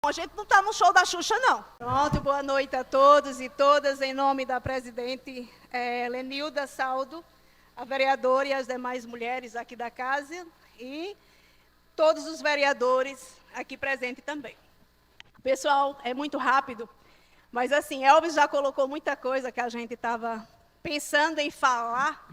A gente não está no show da Xuxa, não. Pronto, boa noite a todos e todas, em nome da presidente Lenilda Saldo, a vereadora e as demais mulheres aqui da casa, e todos os vereadores aqui presentes também. Pessoal, é muito rápido, mas assim, Elvis já colocou muita coisa que a gente estava pensando em falar,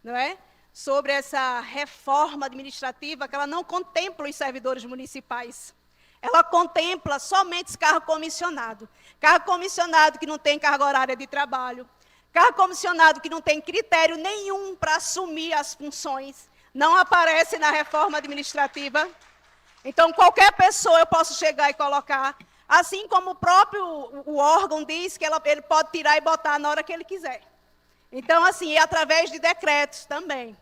não é? Sobre essa reforma administrativa, que ela não contempla os servidores municipais. Ela contempla somente os cargos comissionados. Cargo comissionado que não tem carga horária de trabalho. Cargo comissionado que não tem critério nenhum para assumir as funções. Não aparece na reforma administrativa. Então, qualquer pessoa eu posso chegar e colocar. Assim como o próprio órgão diz que ele pode tirar e botar na hora que ele quiser. Então, assim, é através de decretos também.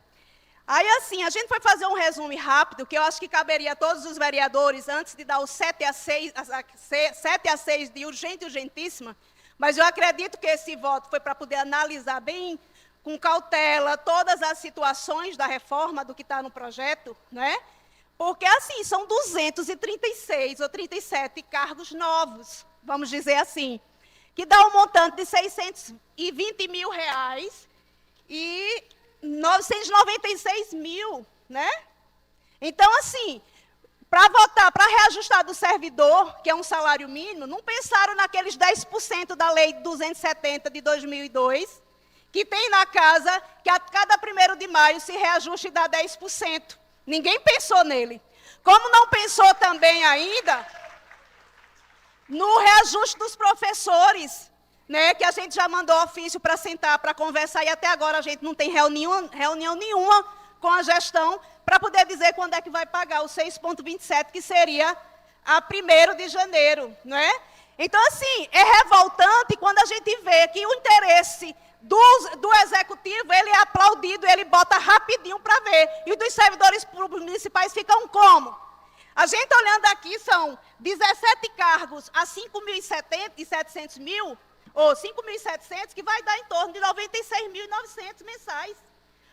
Aí, assim, a gente vai fazer um resumo rápido, que eu acho que caberia a todos os vereadores, antes de dar o 7-6 de urgente e urgentíssima, mas eu acredito que esse voto foi para poder analisar bem, com cautela, todas as situações da reforma, do que está no projeto, né? Porque, assim, são 236 ou 37 cargos novos, vamos dizer assim, que dá um montante de R$620 mil e 996 mil, né? Então, assim, para votar, para reajustar do servidor, que é um salário mínimo, não pensaram naqueles 10% da lei 270 de 2002, que tem na casa, que a cada 1º de maio se reajuste e dá 10%. Ninguém pensou nele. Como não pensou também ainda no reajuste dos professores, né, que a gente já mandou ofício para sentar, para conversar, e até agora a gente não tem reunião nenhuma com a gestão para poder dizer quando é que vai pagar o 6,27, que seria a 1º de janeiro. Não é? Então, assim, é revoltante quando a gente vê que o interesse do executivo, ele é aplaudido, ele bota rapidinho para ver, e dos servidores públicos municipais ficam como? A gente olhando aqui, são 17 cargos a 5.700 mil, ou 5.700, que vai dar em torno de 96.900 mensais.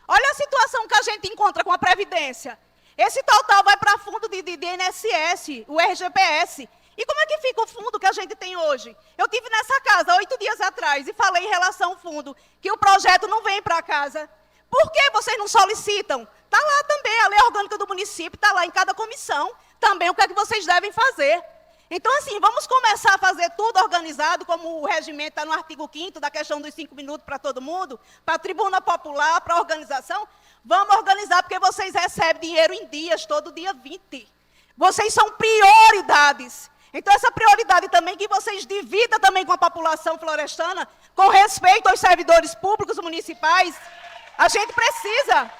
Olha a situação que a gente encontra com a Previdência. Esse total vai para fundo de INSS, o RGPS. E como é que fica o fundo que a gente tem hoje? Eu estive nessa casa 8 dias atrás e falei em relação ao fundo, que o projeto não vem para casa. Por que vocês não solicitam? Está lá também, a lei orgânica do município, está lá em cada comissão, também o que é que vocês devem fazer. Então, assim, vamos começar a fazer tudo organizado, como o regimento está no artigo 5º, da questão dos 5 minutos para todo mundo, para a tribuna popular, para a organização. Vamos organizar, porque vocês recebem dinheiro em dias, todo dia 20. Vocês são prioridades. Então, essa prioridade também, que vocês dividam também com a população florestana, com respeito aos servidores públicos municipais, a gente precisa.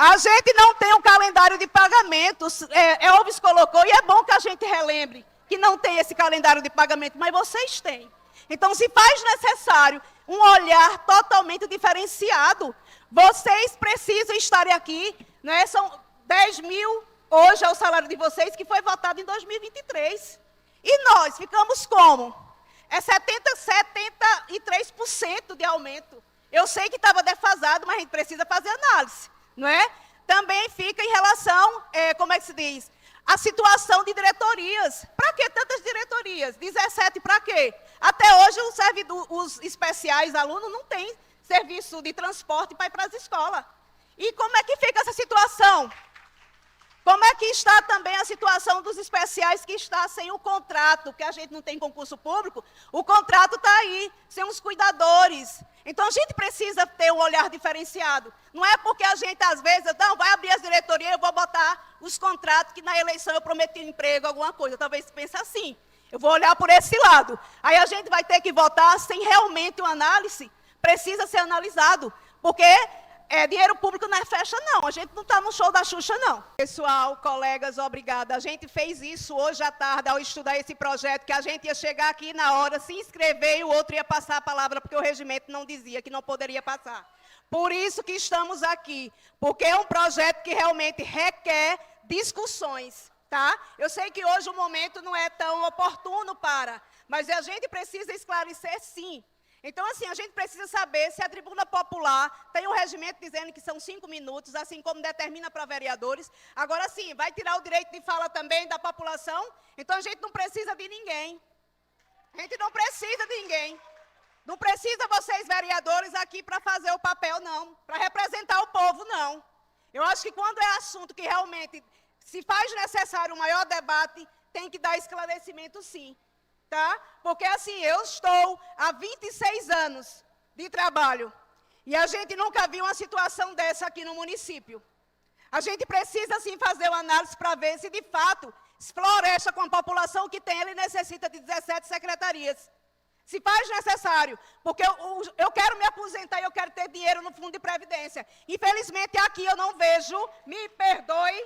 A gente não tem um calendário de pagamentos, Elvis colocou, e é bom que a gente relembre que não tem esse calendário de pagamento, mas vocês têm. Então, se faz necessário um olhar totalmente diferenciado, vocês precisam estar aqui, né? São 10 mil, hoje é o salário de vocês, que foi votado em 2023. E nós ficamos como? É 73% de aumento. Eu sei que estava defasado, mas a gente precisa fazer análise. Não é? Também fica em relação, como é que se diz? A situação de diretorias. Para que tantas diretorias? 17 para quê? Até hoje os especiais alunos não têm serviço de transporte para ir para as escolas. E como é que fica essa situação? Como é que está também a situação dos especiais que está sem o contrato, que a gente não tem concurso público, o contrato está aí, sem os cuidadores. Então, a gente precisa ter um olhar diferenciado. Não é porque a gente, às vezes, não, vai abrir as diretorias, eu vou botar os contratos que na eleição eu prometi emprego, alguma coisa. Talvez pense assim. Eu vou olhar por esse lado. Aí a gente vai ter que votar sem realmente uma análise. Precisa ser analisado. Porque dinheiro público não é festa, não. A gente não está no show da Xuxa, não. Pessoal, colegas, obrigada. A gente fez isso hoje à tarde, ao estudar esse projeto, que a gente ia chegar aqui na hora, se inscrever e o outro ia passar a palavra, porque o regimento não dizia que não poderia passar. Por isso que estamos aqui, porque é um projeto que realmente requer discussões, tá? Eu sei que hoje o momento não é tão oportuno mas a gente precisa esclarecer, sim. Então, assim, a gente precisa saber se a tribuna popular tem um regimento dizendo que são 5 minutos, assim como determina para vereadores. Agora, sim, vai tirar o direito de fala também da população? Então, a gente não precisa de ninguém. A gente não precisa de ninguém. Não precisa vocês, vereadores, aqui para fazer o papel, não. Para representar o povo, não. Eu acho que quando é assunto que realmente se faz necessário um maior debate, tem que dar esclarecimento, sim. Tá? Porque, assim, eu estou há 26 anos de trabalho e a gente nunca viu uma situação dessa aqui no município. A gente precisa, sim, fazer uma análise para ver se, de fato, Floresta, com a população que tem, ele necessita de 17 secretarias. Se faz necessário, porque eu quero me aposentar e eu quero ter dinheiro no fundo de previdência. Infelizmente, aqui eu não vejo, me perdoe,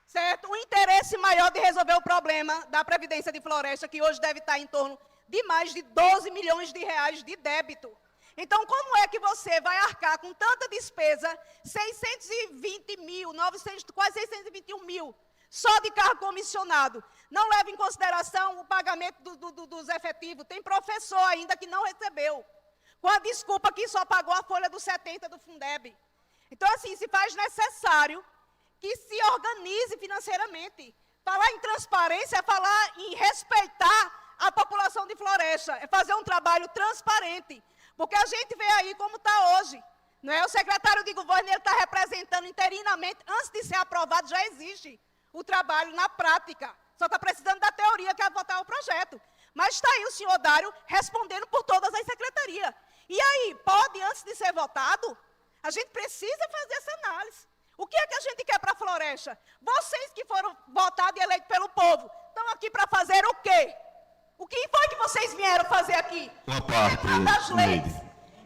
certo? Um interesse maior de resolver o problema da Previdência de Floresta, que hoje deve estar em torno de mais de 12 milhões de reais de débito. Então, como é que você vai arcar com tanta despesa, 620 mil, 900, quase 621 mil, só de cargo comissionado? Não leva em consideração o pagamento dos efetivos. Tem professor ainda que não recebeu, com a desculpa que só pagou a folha dos 70 do Fundeb. Então, assim, se faz necessário que se organize financeiramente. Falar em transparência é falar em respeitar a população de Floresta, é fazer um trabalho transparente, porque a gente vê aí como está hoje. Não é? O secretário de governo está representando interinamente, antes de ser aprovado já existe o trabalho na prática, só está precisando da teoria que é votar o projeto. Mas está aí o senhor Dário respondendo por todas as secretarias. E aí, pode, antes de ser votado, a gente precisa fazer essa análise. O que é que a gente quer para a Floresta? Vocês que foram votados e eleitos pelo povo, estão aqui para fazer o quê? O que foi que vocês vieram fazer aqui? Uma parte das leis.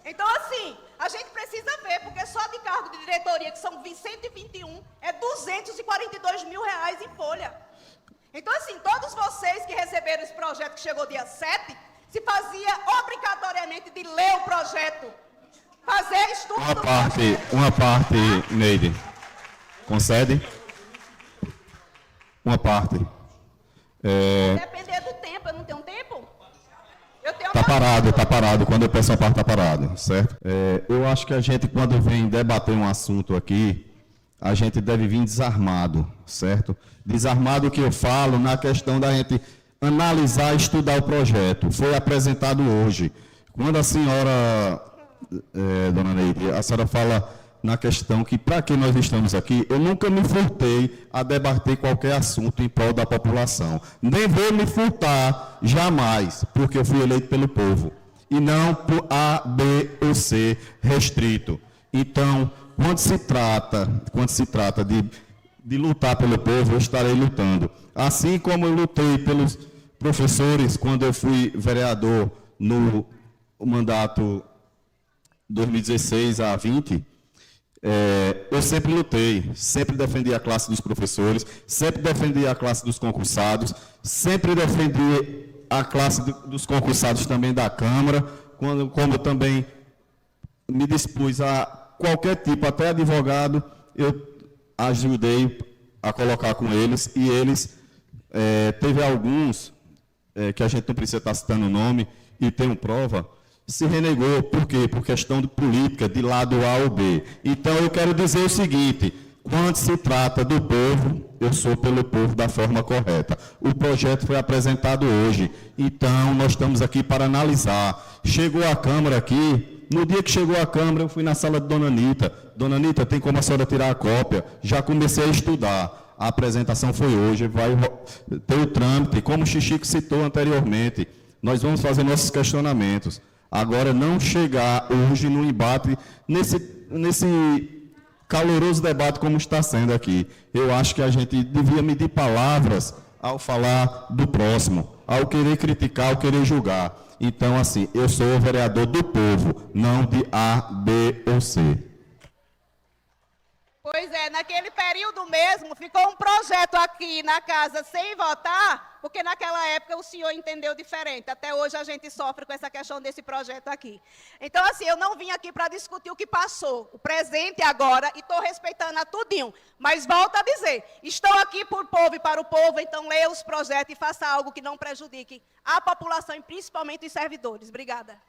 Então, assim, a gente precisa ver, porque só de cargo de diretoria, que são 121, é 242 mil reais em folha. Então, assim, todos vocês que receberam esse projeto que chegou dia 7, se fazia obrigatoriamente de ler o projeto, fazer estudo do projeto. Uma parte, Neide. Concede? Uma parte. Depender do tempo, eu não tenho tempo? Eu tenho Tá parado. Quando eu peço a parte, tá parado, certo? Eu acho que a gente, quando vem debater um assunto aqui, a gente deve vir desarmado, certo? Desarmado que eu falo na questão da gente analisar e estudar o projeto. Foi apresentado hoje. Quando a senhora, dona Neide, a senhora fala na questão que, para que nós estamos aqui, eu nunca me furtei a debater qualquer assunto em prol da população. Nem vou me furtar, jamais, porque eu fui eleito pelo povo. E não por A, B ou C restrito. Então, quando se trata de lutar pelo povo, eu estarei lutando. Assim como eu lutei pelos professores quando eu fui vereador no mandato 2016 a 20, eu sempre lutei, sempre defendi a classe dos professores, sempre defendi a classe dos concursados, sempre defendi a classe dos concursados também da Câmara, como também me dispus a qualquer tipo, até advogado, eu ajudei a colocar com eles, e eles, teve alguns, que a gente não precisa estar citando o nome, e tenho prova, se renegou. Por quê? Por questão de política, de lado A ou B. Então, eu quero dizer o seguinte, quando se trata do povo, eu sou pelo povo da forma correta. O projeto foi apresentado hoje, então nós estamos aqui para analisar. Chegou a Câmara aqui, no dia que chegou a Câmara, eu fui na sala de Dona Anita. Dona Anita, tem como a senhora tirar a cópia? Já comecei a estudar. A apresentação foi hoje, vai ter o trâmite, como o Xixico citou anteriormente. Nós vamos fazer nossos questionamentos. Agora, não chegar hoje no embate, nesse caloroso debate como está sendo aqui. Eu acho que a gente devia medir palavras ao falar do próximo, ao querer criticar, ao querer julgar. Então, assim, eu sou o vereador do povo, não de A, B ou C. Pois é, naquele período mesmo, ficou um projeto aqui na casa sem votar, porque naquela época o senhor entendeu diferente. Até hoje a gente sofre com essa questão desse projeto aqui. Então, assim, eu não vim aqui para discutir o que passou, o presente agora, e estou respeitando a tudinho. Mas volto a dizer, estou aqui por povo e para o povo, então leia os projetos e faça algo que não prejudique a população e principalmente os servidores. Obrigada.